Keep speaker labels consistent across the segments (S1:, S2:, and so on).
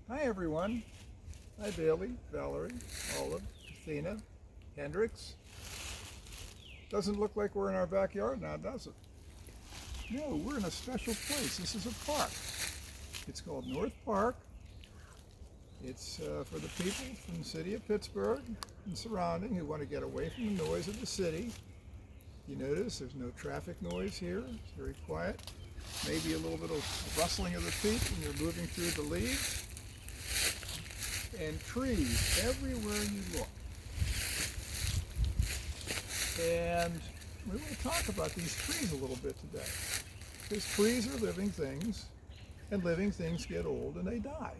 S1: Hi everyone. Hi Bailey, Valerie, Olive, Athena, Hendrix. Doesn't look like we're in our backyard now, does it? No, we're in a special place. This is a park. It's called North Park. It's for the people from the city of Pittsburgh and surrounding who want to get away from the noise of the city. You notice there's no traffic noise here. It's very quiet. Maybe a little bit of rustling of the feet when you're moving through the leaves. And trees everywhere you look. And we want to talk about these trees a little bit today. Because trees are living things, and living things get old and they die.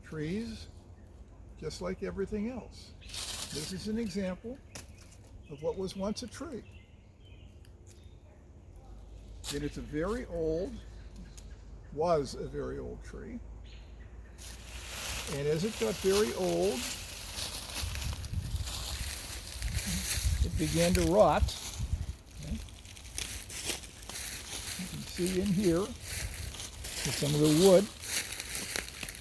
S1: Trees, just like everything else. This is an example of what was once a tree. And it's a very old tree. And as it got very old, it began to rot. Okay. You can see in here that some of the wood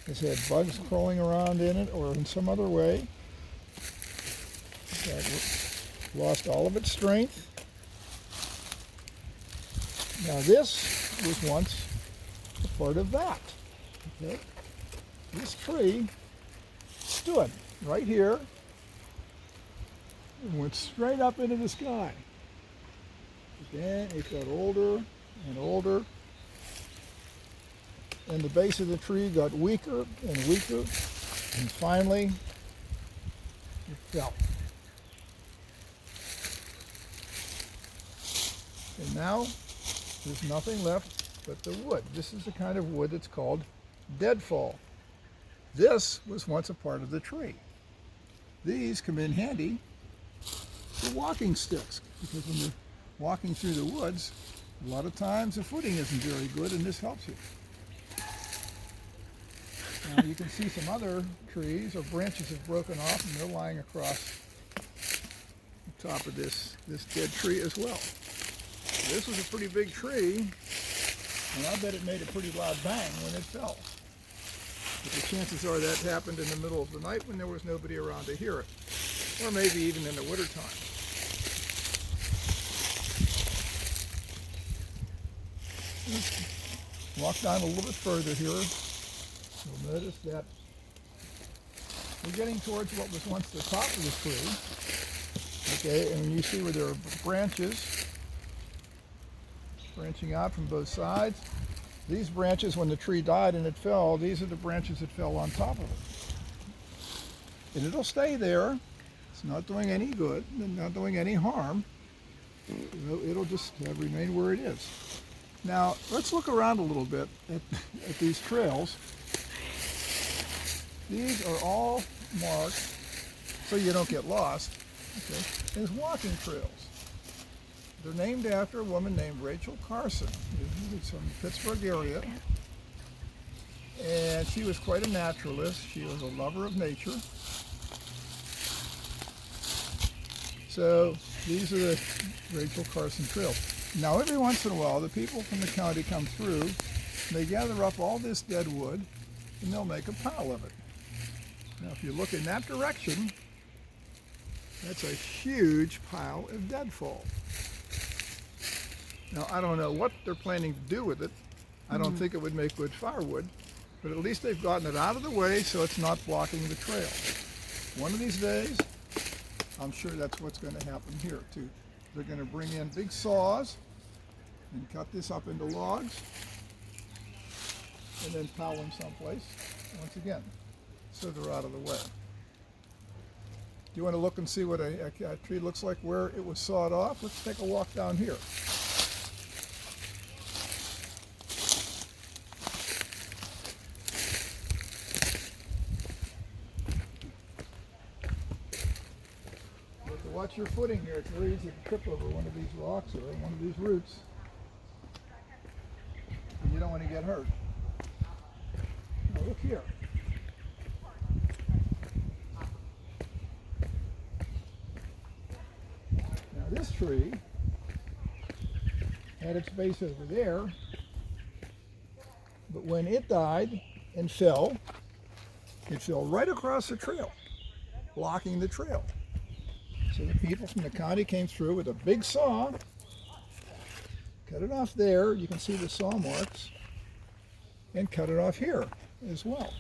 S1: has had bugs crawling around in it or in some other way. It lost all of its strength. Now this was once a part of that. Okay. This tree stood right here and went straight up into the sky. But then it got older and older, and the base of the tree got weaker and weaker, and finally it fell. And now there's nothing left but the wood. This is the kind of wood that's called deadfall. This was once a part of the tree. These come in handy for walking sticks, because when you're walking through the woods, a lot of times the footing isn't very good, and this helps you. Now you can see some other trees or branches have broken off, and they're lying across the top of this dead tree as well. This was a pretty big tree, and I bet it made a pretty loud bang when it fell. But the chances are that happened in the middle of the night when there was nobody around to hear it, or maybe even in the wintertime. Walk down a little bit further here. You'll notice that we're getting towards what was once the top of the tree. Okay, and you see where there are branches branching out from both sides. These branches, when the tree died and it fell, these are the branches that fell on top of it. And it'll stay there. It's not doing any good, and not doing any harm. It'll just remain where it is. Now, let's look around a little bit at these trails. These are all marked so you don't get lost, okay, as walking trails. They're named after a woman named Rachel Carson, who's from the Pittsburgh area. And she was quite a naturalist. She was a lover of nature. So these are the Rachel Carson trails. Now every once in a while, the people from the county come through, and they gather up all this dead wood, and they'll make a pile of it. Now if you look in that direction, that's a huge pile of deadfall. Now, I don't know what they're planning to do with it. I don't think it would make good firewood, but at least they've gotten it out of the way so it's not blocking the trail. One of these days, I'm sure that's what's going to happen here too. They're going to bring in big saws and cut this up into logs and then pile them someplace, once again, so they're out of the way. Do you want to look and see what a tree looks like where it was sawed off? Let's take a walk down here. Watch your footing here. It's very easy to trip over one of these rocks or one of these roots. And you don't want to get hurt. Now look here. Now this tree had its base over there, but when it died, and fell. It fell right across the trail, blocking the trail. So the people from the county came through with a big saw, cut it off there. You can see the saw marks, and cut it off here as well.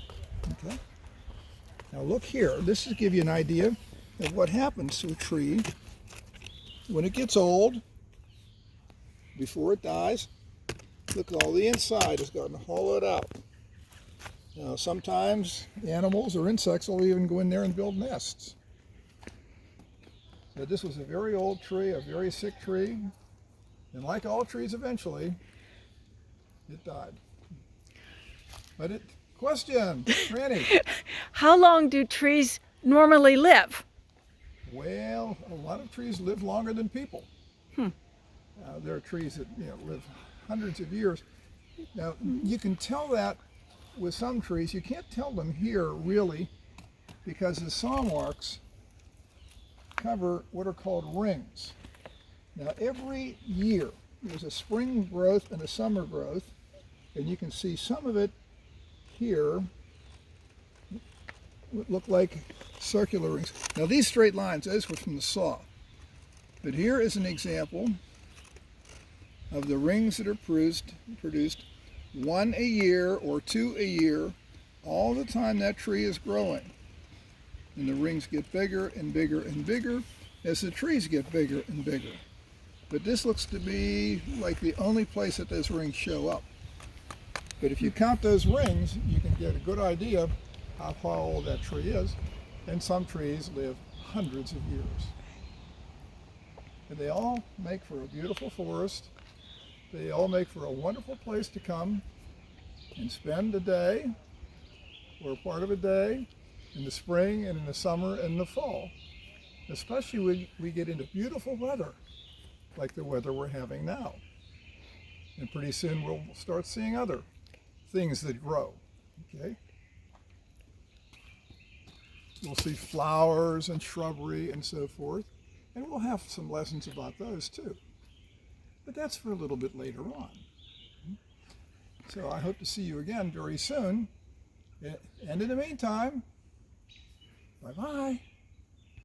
S1: Okay. Now look here. This will give you an idea of what happens to a tree when it gets old, before it dies. Look, all the inside has gotten hollowed out. Now, sometimes animals or insects will even go in there and build nests. So this was a very old tree, a very sick tree, and like all trees eventually, it died. But question, Granny.
S2: How long do trees normally live?
S1: Well, a lot of trees live longer than people. There are trees that live hundreds of years. Now, you can tell that with some trees. You can't tell them here, really, because the saw marks cover what are called rings. Now, every year, there's a spring growth and a summer growth, and you can see some of it here look like circular rings. Now, these straight lines, those were from the saw. But here is an example of the rings that are produced one a year or two a year, all the time that tree is growing. And the rings get bigger and bigger and bigger as the trees get bigger and bigger. But this looks to be like the only place that those rings show up. But if you count those rings, you can get a good idea of how old that tree is. And some trees live hundreds of years. And they all make for a beautiful forest. They all make for a wonderful place to come and spend a day or part of a day in the spring and in the summer and the fall. Especially when we get into beautiful weather, like the weather we're having now. And pretty soon we'll start seeing other things that grow, okay? We'll see flowers and shrubbery and so forth, and we'll have some lessons about those too. But that's for a little bit later on. So I hope to see you again very soon. And in the meantime, bye-bye.